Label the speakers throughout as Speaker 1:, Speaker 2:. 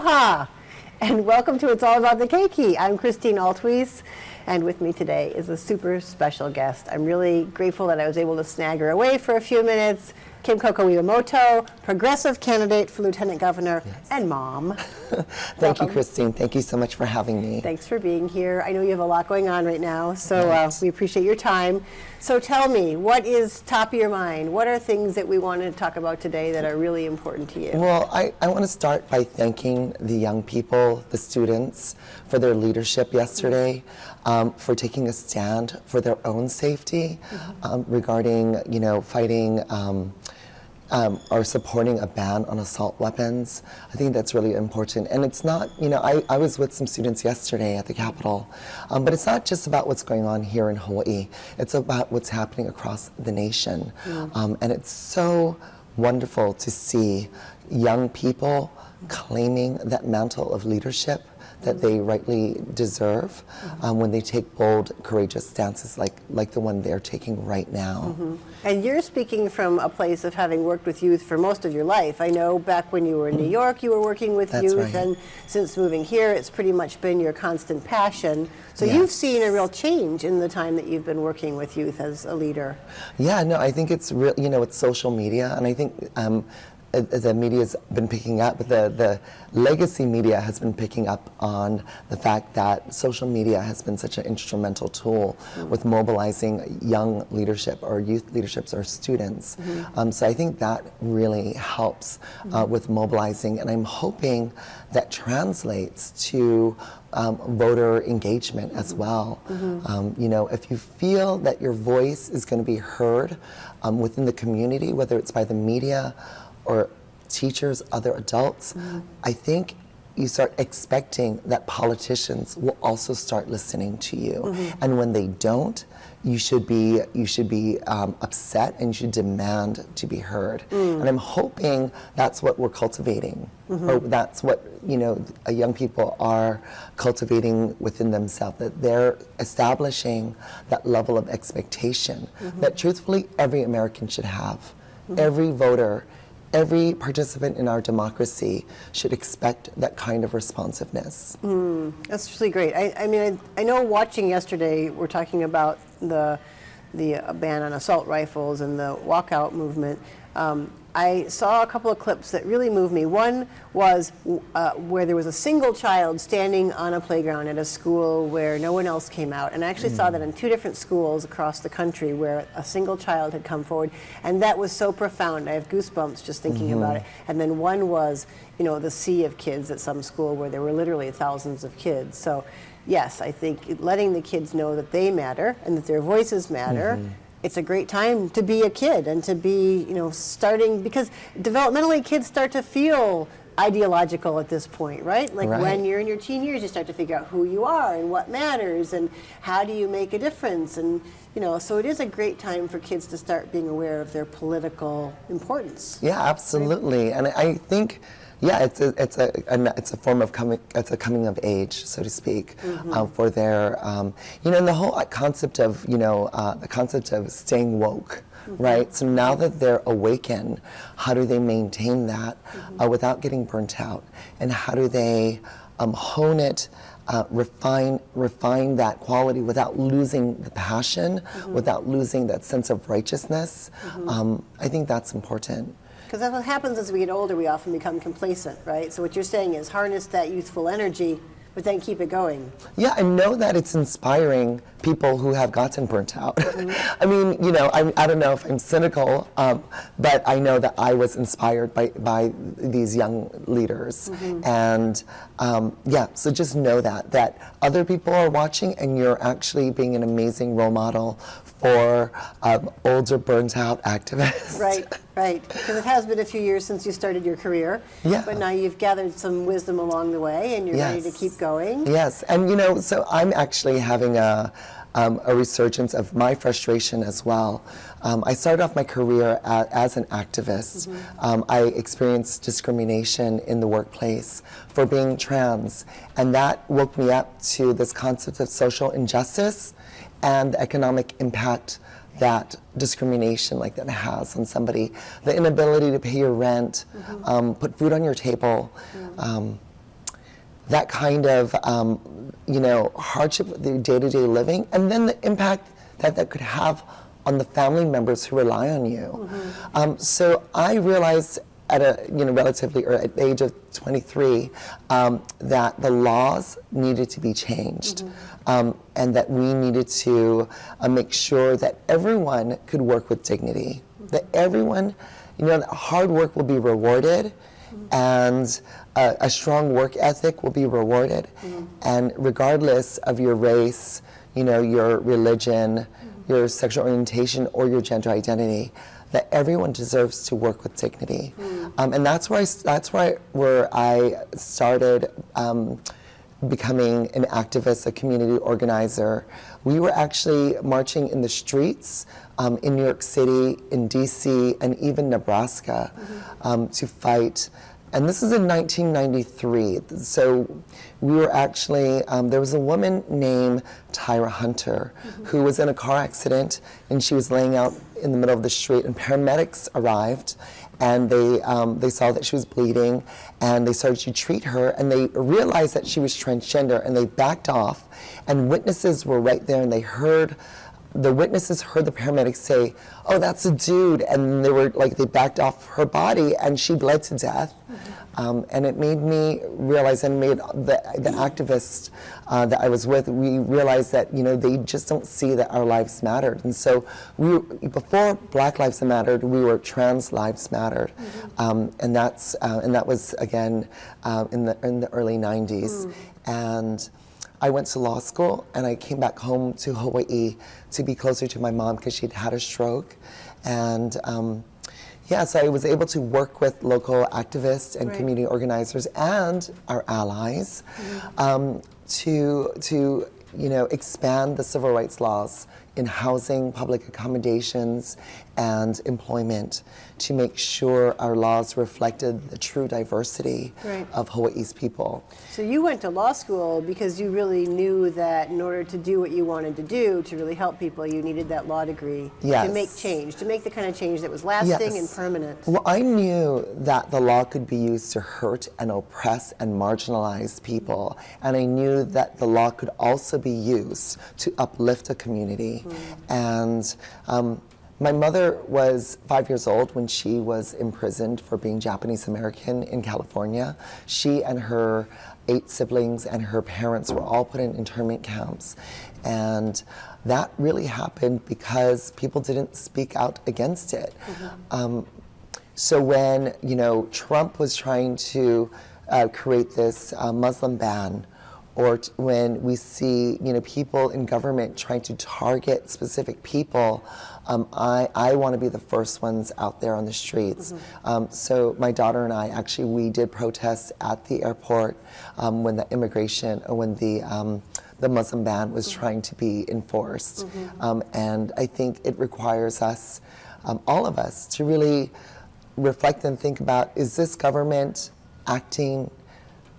Speaker 1: Aloha, and welcome to It's All About the Keiki. I'm Kristine Altwies, and with me today is a super special guest. I'm really grateful that I was able to snag her away for a few minutes. Coco Iwamoto, progressive candidate for Lieutenant Governor, and mom.
Speaker 2: Thank you, Kristine. Thank you so much for having me.
Speaker 1: Thanks for being here. I know you have a lot going on right now, so we appreciate your time. So tell me, what is top of your mind? What are things that we want to talk about today that are really important to you?
Speaker 2: Well, I want to start by thanking the young people, the students, for their leadership yesterday, for taking a stand for their own safety regarding, fighting or supporting a ban on assault weapons. I think that's really important. And it's not, I was with some students yesterday at the Capitol, but it's not just about what's going on here in Hawaii. It's about what's happening across the nation. And it's so wonderful to see young people claiming that mantle of leadership that they rightly deserve when they take bold, courageous stances like the one they're taking right now.
Speaker 1: And you're speaking from a place of having worked with youth for most of your life. I know back when you were in New York, you were working with youth, and since moving here, it's pretty much been your constant passion. So you've seen a real change in the time that you've been working with youth as a leader.
Speaker 2: Yeah, no, I think it's real, it's social media, and I think the media's been picking up, the legacy media has been picking up on the fact that social media has been such an instrumental tool with mobilizing young leadership or youth leaderships or students. So I think that really helps with mobilizing, and I'm hoping that translates to voter engagement as well. If you feel that your voice is going to be heard within the community, whether it's by the media or teachers, other adults, I think you start expecting that politicians will also start listening to you. And when they don't, you should be upset and you should demand to be heard. And I'm hoping that's what we're cultivating, or that's what young people are cultivating within themselves, that they're establishing that level of expectation that truthfully every American should have. Every voter, every participant in our democracy should expect that kind of responsiveness.
Speaker 1: That's really great. I know watching yesterday, we're talking about the ban on assault rifles and the walkout movement. I saw a couple of clips that really moved me. One was where there was a single child standing on a playground at a school where no one else came out. And I actually saw that in 2 different schools across the country where a single child had come forward. And that was so profound. I have goosebumps just thinking about it. And then one was, the sea of kids at some school where there were literally thousands of kids. So yes, I think letting the kids know that they matter and that their voices matter. It's a great time to be a kid and to be, starting, because developmentally kids start to feel ideological at this point, right? Like when you're in your teen years, you start to figure out who you are and what matters and how do you make a difference. And, so it is a great time for kids to start being aware of their political importance. Yeah,
Speaker 2: absolutely. Right? And I think, it's a form of coming of age, so to speak, for their, and the whole concept of, the concept of staying woke, right? So now that they're awakened, how do they maintain that without getting burnt out? And how do they hone it, refine that quality without losing the passion, without losing that sense of righteousness? I think that's important.
Speaker 1: Because that's what happens as we get older, we often become complacent, right? So what you're saying is harness that youthful energy, but then keep it going.
Speaker 2: Yeah, I know that it's inspiring people who have gotten burnt out. I mean, I don't know if I'm cynical, but I know that I was inspired by these young leaders. And so just know that other people are watching and you're actually being an amazing role model for older burnt out activists.
Speaker 1: Right, because it has been a few years since you started your career, but now you've gathered some wisdom along the way and you're ready to keep going.
Speaker 2: Yes, and so I'm actually having a resurgence of my frustration as well. I started off my career as an activist. I experienced discrimination in the workplace for being trans, and that woke me up to this concept of social injustice and the economic impact that discrimination like that has on somebody. The inability to pay your rent, put food on your table. that kind of hardship with their day-to-day living, and then the impact that could have on the family members who rely on you. So I realized at a relatively early at the age of 23 that the laws needed to be changed, and that we needed to make sure that everyone could work with dignity, that everyone, that hard work will be rewarded, and a strong work ethic will be rewarded, and regardless of your race, your religion, your sexual orientation, or your gender identity, that everyone deserves to work with dignity. And that's where I started becoming an activist, a community organizer. We were actually marching in the streets in New York City, in DC, and even Nebraska to fight. And this is in 1993. So we were actually, there was a woman named Tyra Hunter who was in a car accident, and she was laying out in the middle of the street, and paramedics arrived, and they saw that she was bleeding, and they started to treat her, and they realized that she was transgender, and they backed off, and witnesses were right there, and the witnesses heard the paramedics say, "Oh, that's a dude," and they backed off her body, and she bled to death. And it made me realize, and made the activists that I was with, we realized that they just don't see that our lives mattered. And so before Black Lives Mattered, we were Trans Lives Mattered, and that was again in the early '90s. And I went to law school, and I came back home to Hawaii to be closer to my mom because she'd had a stroke. And so I was able to work with local activists and community organizers and our allies to expand the civil rights laws in housing, public accommodations, and employment to make sure our laws reflected the true diversity of Hawaii's people.
Speaker 1: So you went to law school because you really knew that in order to do what you wanted to do, to really help people, you needed that law degree to make change, to make the kind of change that was lasting and permanent.
Speaker 2: Well, I knew that the law could be used to hurt and oppress and marginalize people, and I knew that the law could also be used to uplift a community. And my mother was 5 years old when she was imprisoned for being Japanese American in California. She and her 8 siblings and her parents were all put in internment camps. And that really happened because people didn't speak out against it. So when, Trump was trying to create this Muslim ban, or when we see, people in government trying to target specific people, I want to be the first ones out there on the streets. So my daughter and I, actually, we did protests at the airport when the Muslim ban was trying to be enforced. And I think it requires us, all of us, to really reflect and think about, is this government acting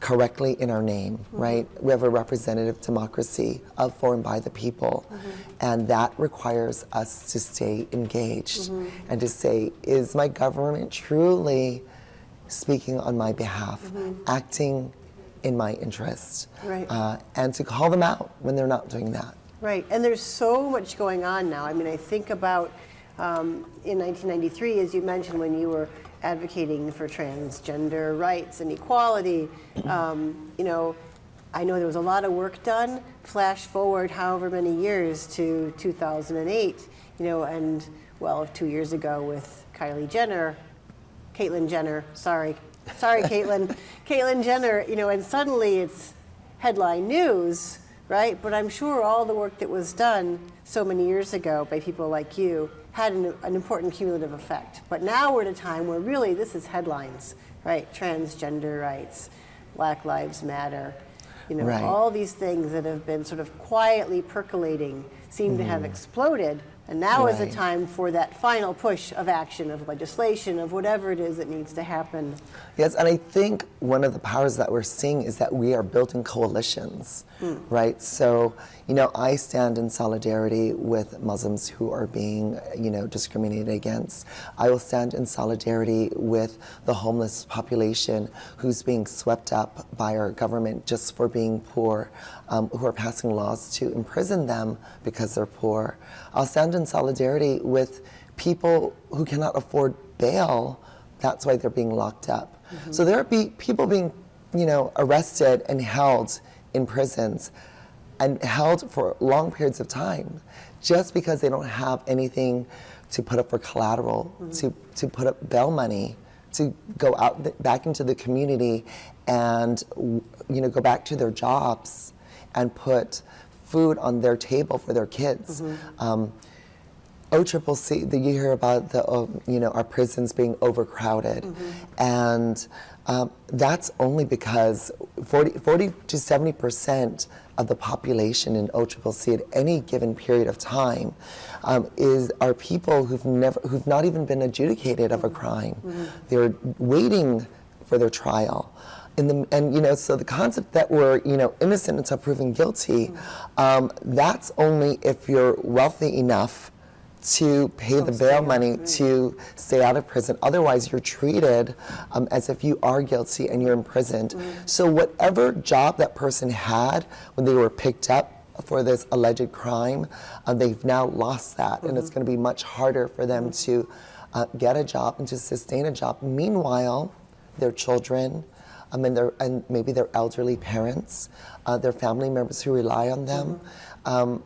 Speaker 2: correctly in our name, right? We have a representative democracy of, for, and by the people. And that requires us to stay engaged and to say, is my government truly speaking on my behalf, acting in my interest? And to call them out when they're not doing that.
Speaker 1: Right, and there's so much going on now. I mean, I think about in 1993, as you mentioned, when you were advocating for transgender rights and equality, I know there was a lot of work done. Flash forward however many years to 2008, and 2 years ago with Caitlyn Jenner, Caitlyn Jenner, and suddenly it's headline news, right? But I'm sure all the work that was done so many years ago by people like you had an important cumulative effect. But now we're at a time where really this is headlines, right? Transgender rights, Black Lives Matter, all these things that have been sort of quietly percolating seem to have exploded And now is the
Speaker 2: Right.
Speaker 1: time for that final push of action, of legislation, of whatever it is that needs to happen.
Speaker 2: Yes, and I think one of the powers that we're seeing is that we are building coalitions, right? So, I stand in solidarity with Muslims who are being, discriminated against. I will stand in solidarity with the homeless population who's being swept up by our government just for being poor, who are passing laws to imprison them because they're poor. I'll stand in solidarity with people who cannot afford bail. That's why they're being locked up. So there are people being, arrested and held in prisons and held for long periods of time just because they don't have anything to put up for collateral, to put up bail money, to go out back into the community and, go back to their jobs and put food on their table for their kids. OCCC, you hear about our prisons being overcrowded, and that's only because 40 to 70% of the population in OCCC at any given period of time are people who've not even been adjudicated of a crime. They're waiting for their trial. So the concept that we're, innocent until proven guilty, that's only if you're wealthy enough to pay the bail money to stay out of prison. Otherwise, you're treated as if you are guilty and you're imprisoned. So whatever job that person had when they were picked up for this alleged crime, they've now lost that, and it's going to be much harder for them to get a job and to sustain a job. Meanwhile, their children, and maybe their elderly parents, their family members who rely on them,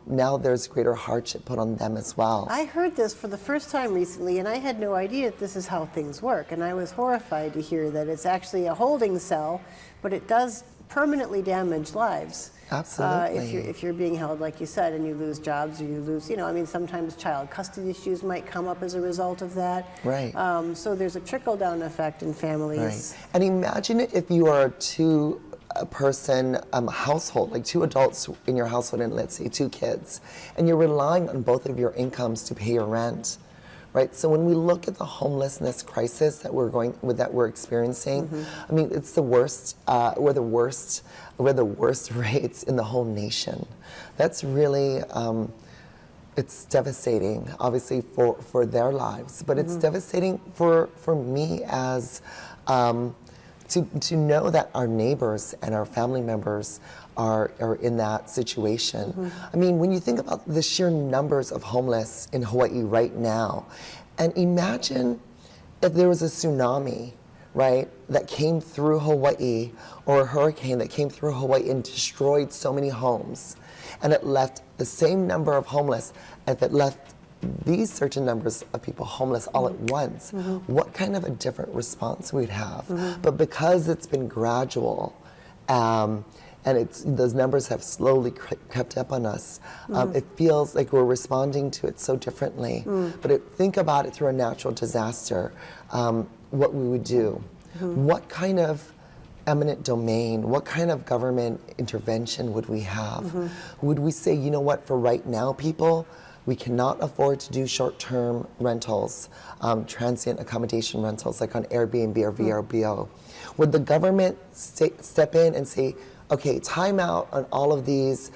Speaker 2: now there's greater hardship put on them as well.
Speaker 1: I heard this for the first time recently, and I had no idea that this is how things work. And I was horrified to hear that it's actually a holding cell, but it does permanently damage lives.
Speaker 2: Absolutely.
Speaker 1: If you're being held, like you said, and you lose jobs or you lose, sometimes child custody issues might come up as a result of that.
Speaker 2: Right.
Speaker 1: So there's a trickle-down effect in families.
Speaker 2: Right. And imagine if you are two-person household, like two adults in your household and let's say two kids, and you're relying on both of your incomes to pay your rent. Right. So when we look at the homelessness crisis that we're experiencing, it's the worst. We're the worst rates in the whole nation. That's really, it's devastating, obviously for their lives, but it's devastating for me as to know that our neighbors and our family members are in that situation. When you think about the sheer numbers of homeless in Hawaii right now, and imagine if there was a tsunami, right, that came through Hawaii, or a hurricane that came through Hawaii and destroyed so many homes, and it left the same number of homeless, if it left these certain numbers of people homeless all at once, what kind of a different response we'd have. But because it's been gradual, and those numbers have slowly crept up on us, it feels like we're responding to it so differently. But think about it through a natural disaster, what we would do. What kind of eminent domain, what kind of government intervention would we have? Would we say, you know what, for right now, people, we cannot afford to do short-term rentals, transient accommodation rentals like on Airbnb or VRBO. Would the government step in and say, okay, time out on all of these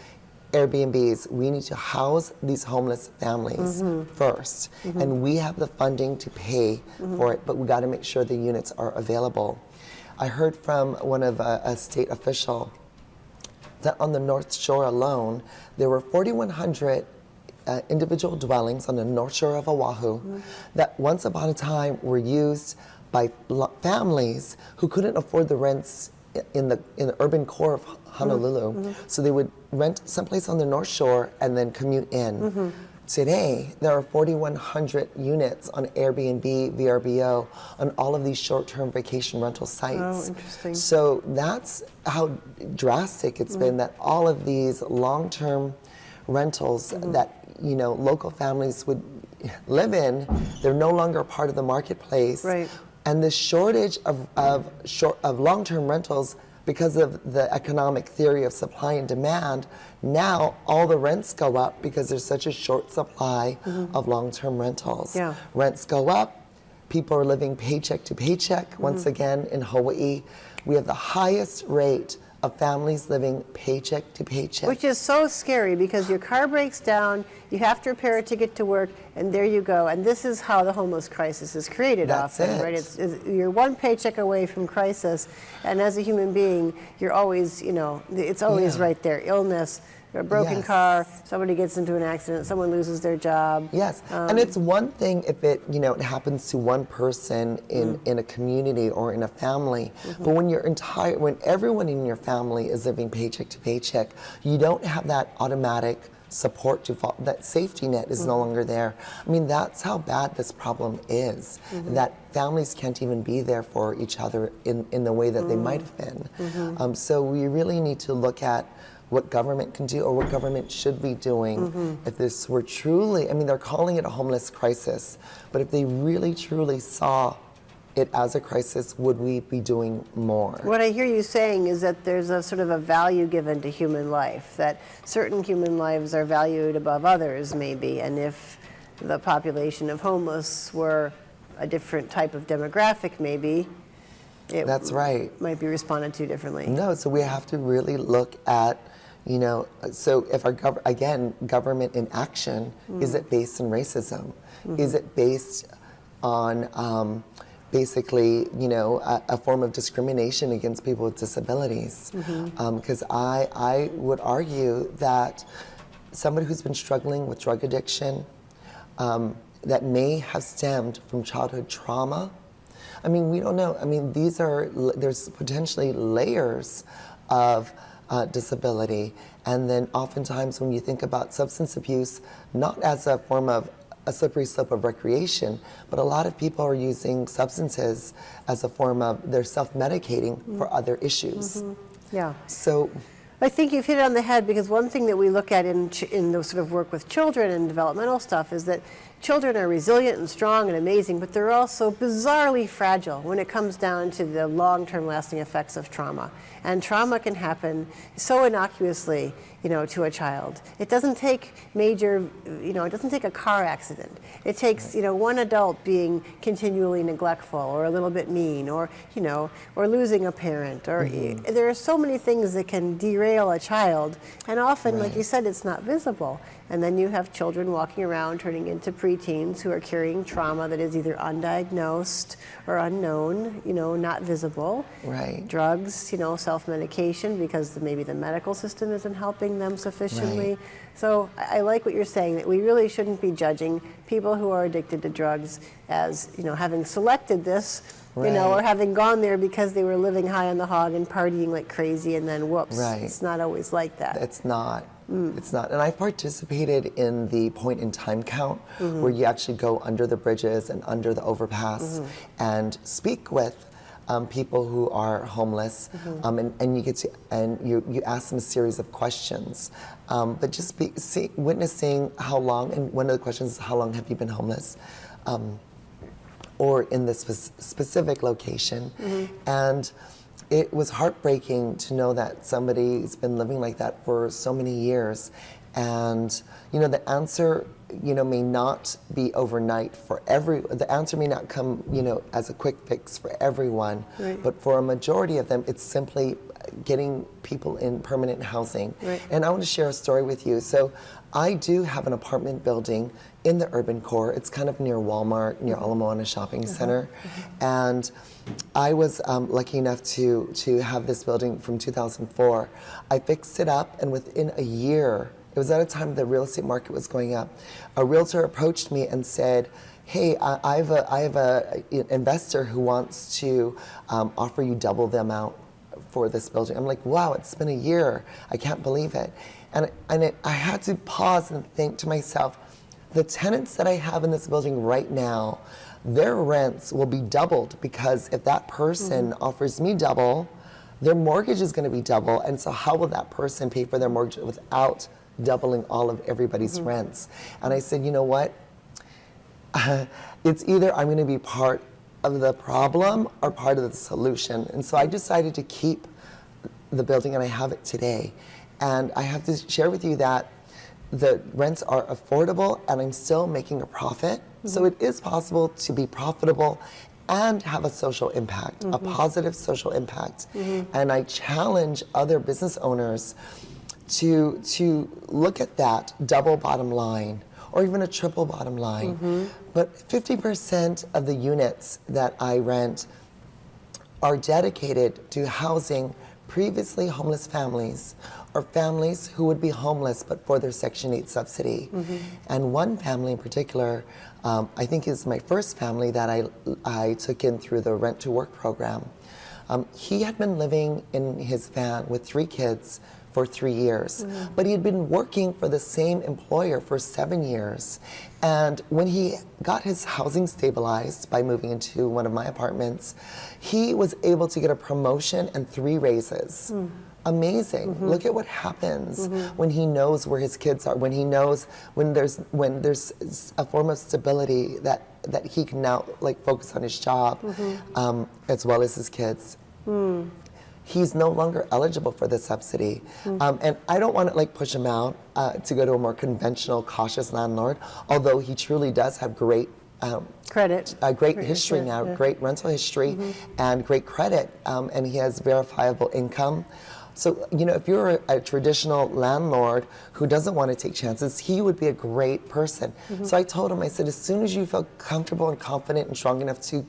Speaker 2: Airbnbs. We need to house these homeless families first. And we have the funding to pay for it, but we got to make sure the units are available. I heard from one of a state official that on the North Shore alone, there were 4,100 individual dwellings on the North Shore of Oahu that once upon a time were used by families who couldn't afford the rents in the urban core of Honolulu. So they would rent someplace on the North Shore and then commute in. Today, there are 4,100 units on Airbnb, VRBO, on all of these short-term vacation rental sites.
Speaker 1: Oh, interesting.
Speaker 2: So that's how drastic it's been, that all of these long-term rentals that local families would live in, they're no longer part of the marketplace.
Speaker 1: Right.
Speaker 2: And the shortage of long-term rentals because of the economic theory of supply and demand, now all the rents go up because there's such a short supply of long-term rentals.
Speaker 1: Yeah.
Speaker 2: Rents go up, people are living paycheck to paycheck. Once again, in Hawaii, we have the highest rate of families living paycheck to paycheck.
Speaker 1: Which is so scary because your car breaks down, you have to repair it to get to work, and there you go. And this is how the homeless crisis is created
Speaker 2: That's
Speaker 1: often,
Speaker 2: it.
Speaker 1: right? You're one paycheck away from crisis, and as a human being, you're always, it's always
Speaker 2: Yeah.
Speaker 1: right there. Illness, a broken
Speaker 2: Yes.
Speaker 1: car, somebody gets into an accident, someone loses their job.
Speaker 2: Yes, and it's one thing if it happens to one person in a community or in a family, but when everyone in your family is living paycheck to paycheck, you don't have that automatic support to fall. That safety net is no longer there. I mean, that's how bad this problem is. That families can't even be there for each other in the way that they might have been. So we really need to look at what government can do or what government should be doing if this were truly, I mean, they're calling it a homeless crisis, but if they really truly saw it as a crisis, would we be doing more?
Speaker 1: What I hear you saying is that there's a sort of a value given to human life, that certain human lives are valued above others maybe, and if the population of homeless were a different type of demographic maybe,
Speaker 2: That's right.
Speaker 1: might be responded to differently.
Speaker 2: No, so we have to really look at, so if our government in action, is it based on racism? Is it based on basically, a form of discrimination against people with disabilities? Because I would argue that somebody who's been struggling with drug addiction, that may have stemmed from childhood trauma. I mean, we don't know. I mean, there's potentially layers of disability. And then oftentimes when you think about substance abuse, not as a form of a slippery slope of recreation, but a lot of people are using substances as a form of, they're self-medicating for other issues.
Speaker 1: Yeah.
Speaker 2: So
Speaker 1: I think you've hit it on the head, because one thing that we look at in the sort of work with children and developmental stuff is that children are resilient and strong and amazing, but they're also bizarrely fragile when it comes down to the long-term lasting effects of trauma. And trauma can happen so innocuously, to a child. It doesn't take it doesn't take a car accident. It takes, one adult being continually neglectful or a little bit mean or losing a parent. Or there are so many things that can derail a child. And often, like you said, it's not visible. And then you have children walking around turning into preteens who are carrying trauma that is either undiagnosed or unknown, not visible.
Speaker 2: Right.
Speaker 1: Drugs, self-medication because maybe the medical system isn't helping them sufficiently.
Speaker 2: Right.
Speaker 1: So I like what you're saying, that we really shouldn't be judging people who are addicted to drugs as, having selected this, or having gone there because they were living high on the hog and partying like crazy, and then whoops, it's not always like that.
Speaker 2: It's not. It's not. And I participated in the point in time count where you actually go under the bridges and under the overpass and speak with people who are homeless, and you get to, and you ask them a series of questions, but just witnessing how long, and one of the questions is, how long have you been homeless? Or in this specific location. And it was heartbreaking to know that somebody's been living like that for so many years. And, the answer, may not be overnight for the answer may not come, as a quick fix for everyone.
Speaker 1: Right.
Speaker 2: But for a majority of them, it's simply getting people in permanent housing.
Speaker 1: Right.
Speaker 2: And I want to share a story with you. So I do have an apartment building in the urban core. It's kind of near Walmart, near Ala Moana Shopping Center. And I was lucky enough to have this building from 2004. I fixed it up, and within a year, it was at a time the real estate market was going up, a realtor approached me and said, hey, I have a investor who wants to offer you double the amount for this building. I'm like, wow, it's been a year. I can't believe it. And I had to pause and think to myself, the tenants that I have in this building right now, their rents will be doubled, because if that person offers me double, their mortgage is going to be double. And so how will that person pay for their mortgage without doubling all of everybody's rents? And I said, you know what? It's either I'm going to be part of the problem or part of the solution. And so I decided to keep the building, and I have it today. And I have to share with you that the rents are affordable and I'm still making a profit. So it is possible to be profitable and have a social impact, a positive social impact. And I challenge other business owners to look at that double bottom line or even a triple bottom line. But 50% of the units that I rent are dedicated to housing previously homeless families or families who would be homeless but for their Section 8 subsidy. And one family in particular, I think is my first family that I took in through the Rent to Work program. He had been living in his van with 3 kids for 3 years, but he had been working for the same employer for 7 years. And when he got his housing stabilized by moving into one of my apartments, he was able to get a promotion and 3 raises. Amazing. Look at what happens when he knows where his kids are, when he knows when there's a form of stability that he can now like focus on his job as well as his kids. He's no longer eligible for the subsidy. And I don't want to like push him out to go to a more conventional, cautious landlord, although he truly does have great
Speaker 1: credit.
Speaker 2: Great history now, great rental history and great credit, and he has verifiable income. So, you know, if you're a traditional landlord who doesn't want to take chances, he would be a great person. So I told him, I said, as soon as you feel comfortable and confident and strong enough to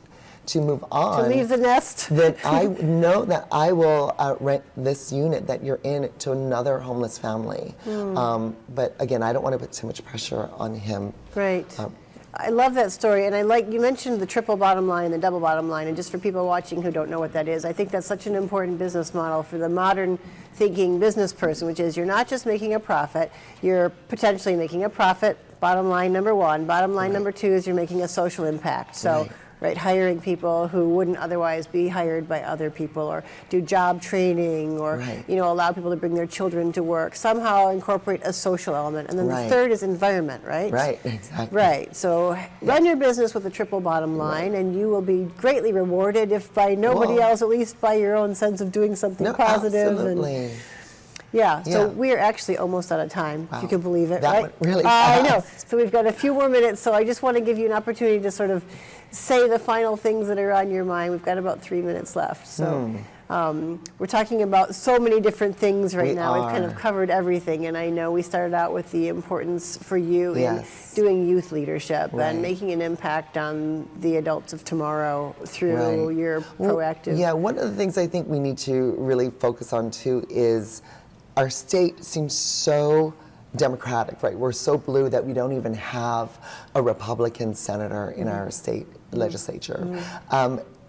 Speaker 2: move on,
Speaker 1: To leave the nest.
Speaker 2: then I know that I will rent this unit that you're in to another homeless family. But again, I don't want to put too much pressure on him.
Speaker 1: Great. I love that story, and I like, you mentioned the triple bottom line, the double bottom line, and just for people watching who don't know what that is, I think that's such an important business model for the modern thinking business person, which is you're not just making a profit, you're potentially making a profit, bottom line number 1. Bottom line number 2 is you're making a social impact. So. Right, hiring people who wouldn't otherwise be hired by other people, or do job training, or you know, allow people to bring their children to work. Somehow incorporate a social element, and then the third is environment, right?
Speaker 2: Right, exactly.
Speaker 1: Right. So run your business with a triple bottom line, and you will be greatly rewarded, if by nobody else, at least by your own sense of doing something positive.
Speaker 2: Absolutely.
Speaker 1: And so we're actually almost out of time, if you can believe it,
Speaker 2: that
Speaker 1: right?
Speaker 2: went really fast.
Speaker 1: I know. So we've got a few more minutes, so I just want to give you an opportunity to sort of say the final things that are on your mind. We've got about 3 minutes left. So we're talking about so many different things right now. We've kind of covered everything, and I know we started out with the importance for you in doing youth leadership and making an impact on the adults of tomorrow through your proactive.
Speaker 2: Yeah, one of the things I think we need to really focus on too is our state seems so Democratic, right? We're so blue that we don't even have a Republican senator in our state legislature.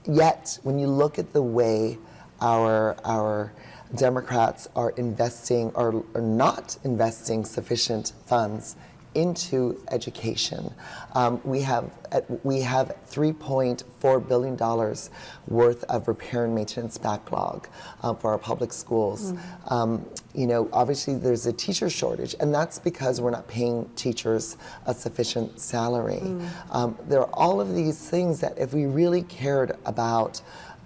Speaker 2: Yet, when you look at the way our Democrats are investing or not investing sufficient funds into education, we have $3.4 billion worth of repair and maintenance backlog for our public schools. You know, obviously there's a teacher shortage, and that's because we're not paying teachers a sufficient salary. There are all of these things that if we really cared about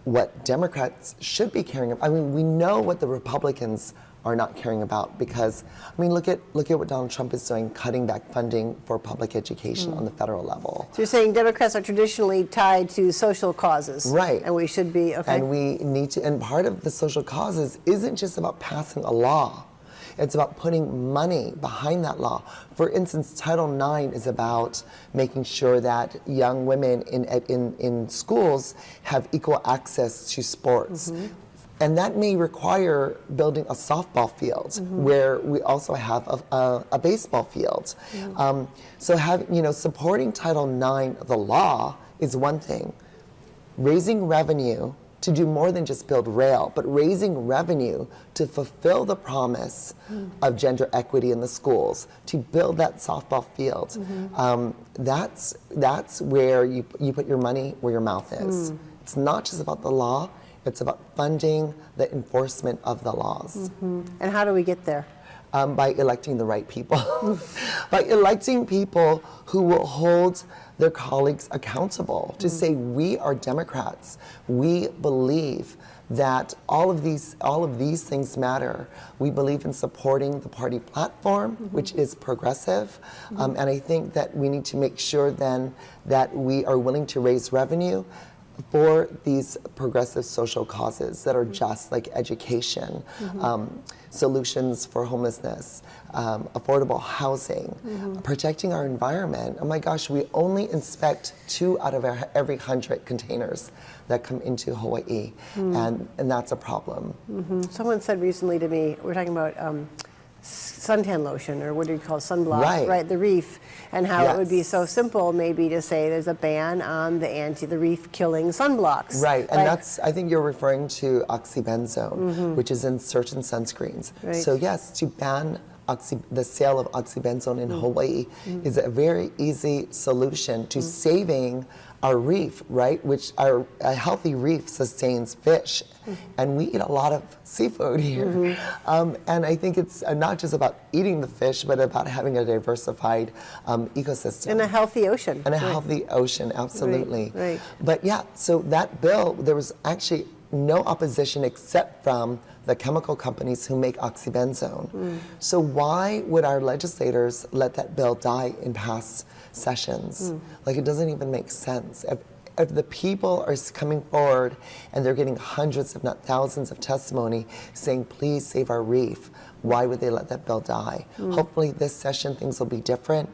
Speaker 2: what Democrats should be caring about, I mean, we know what the Republicans are not caring about, because I mean, look at what Donald Trump is doing, cutting back funding for public education on the federal level.
Speaker 1: So you're saying Democrats are traditionally tied to social causes,
Speaker 2: right?
Speaker 1: And we should be
Speaker 2: And we need to. And part of the social causes isn't just about passing a law; it's about putting money behind that law. For instance, Title IX is about making sure that young women in schools have equal access to sports. And that may require building a softball field where we also have a baseball field. So supporting Title IX, the law, is one thing. Raising revenue to do more than just build rail, but raising revenue to fulfill the promise of gender equity in the schools, to build that softball field. That's where you put your money where your mouth is. It's not just about the law. It's about funding the enforcement of the laws.
Speaker 1: And how do we get there?
Speaker 2: By electing the right people. By electing people who will hold their colleagues accountable, to say we are Democrats. We believe that all of these things matter. We believe in supporting the party platform, which is progressive, and I think that we need to make sure then that we are willing to raise revenue for these progressive social causes that are just, like education, solutions for homelessness, affordable housing, protecting our environment. Oh my gosh, we only inspect 2 out of every 100 containers that come into Hawaii, and that's a problem.
Speaker 1: Someone said recently to me, we're talking about suntan lotion, or what do you call it, sunblock,
Speaker 2: Right.
Speaker 1: the Reef, and how it would be
Speaker 2: Yes.
Speaker 1: so simple maybe to say there's a ban on the Reef killing sunblocks.
Speaker 2: Right, and
Speaker 1: Like,
Speaker 2: that's, I think you're referring to oxybenzone, which is in certain sunscreens.
Speaker 1: Right.
Speaker 2: So yes, to ban the sale of oxybenzone in Hawaii is a very easy solution to saving our reef, right? Which a healthy reef sustains fish, and we eat a lot of seafood here. And I think it's not just about eating the fish, but about having a diversified ecosystem.
Speaker 1: in a healthy ocean.
Speaker 2: And a healthy ocean, absolutely.
Speaker 1: Right.
Speaker 2: But yeah, so that bill, there was actually no opposition except from the chemical companies who make oxybenzone. So why would our legislators let that bill die in past sessions? Like, it doesn't even make sense. If the people are coming forward and they're getting hundreds, if not thousands, of testimony saying, please save our reef, why would they let that bill die? Hopefully this session things will be different.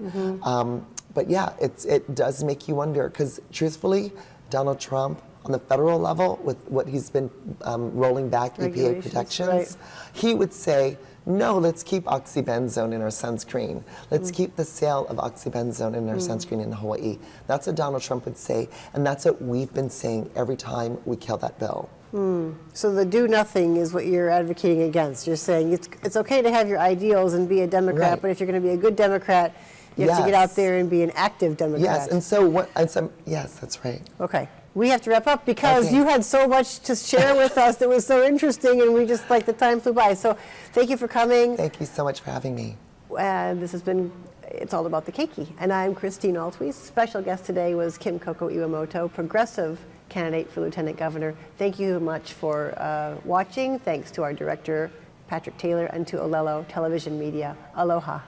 Speaker 2: But yeah, it does make you wonder, because truthfully, Donald Trump, on the federal level, with what he's been rolling back EPA
Speaker 1: Regulations,
Speaker 2: protections,
Speaker 1: right.
Speaker 2: he would say, no, let's keep oxybenzone in our sunscreen. Let's keep the sale of oxybenzone in our sunscreen in Hawaii. That's what Donald Trump would say, and that's what we've been saying every time we kill that bill.
Speaker 1: So the do nothing is what you're advocating against. You're saying it's okay to have your ideals and be a Democrat,
Speaker 2: Right.
Speaker 1: but if you're going to be a good Democrat, you have to get out
Speaker 2: Yes.
Speaker 1: there and be an active Democrat.
Speaker 2: Yes, and so yes, that's right.
Speaker 1: Okay. We have to wrap up because
Speaker 2: Okay.
Speaker 1: you had so much to share with us that was so interesting, and we just, like, the time flew by. So thank you for coming.
Speaker 2: Thank you so much for having me.
Speaker 1: And this has been It's All About the Keiki. And I'm Kristine Altwies. Special guest today was Coco Iwamoto, progressive candidate for Lieutenant Governor. Thank you much for watching. Thanks to our director, Patrick Taylor, and to Olelo Television Media. Aloha.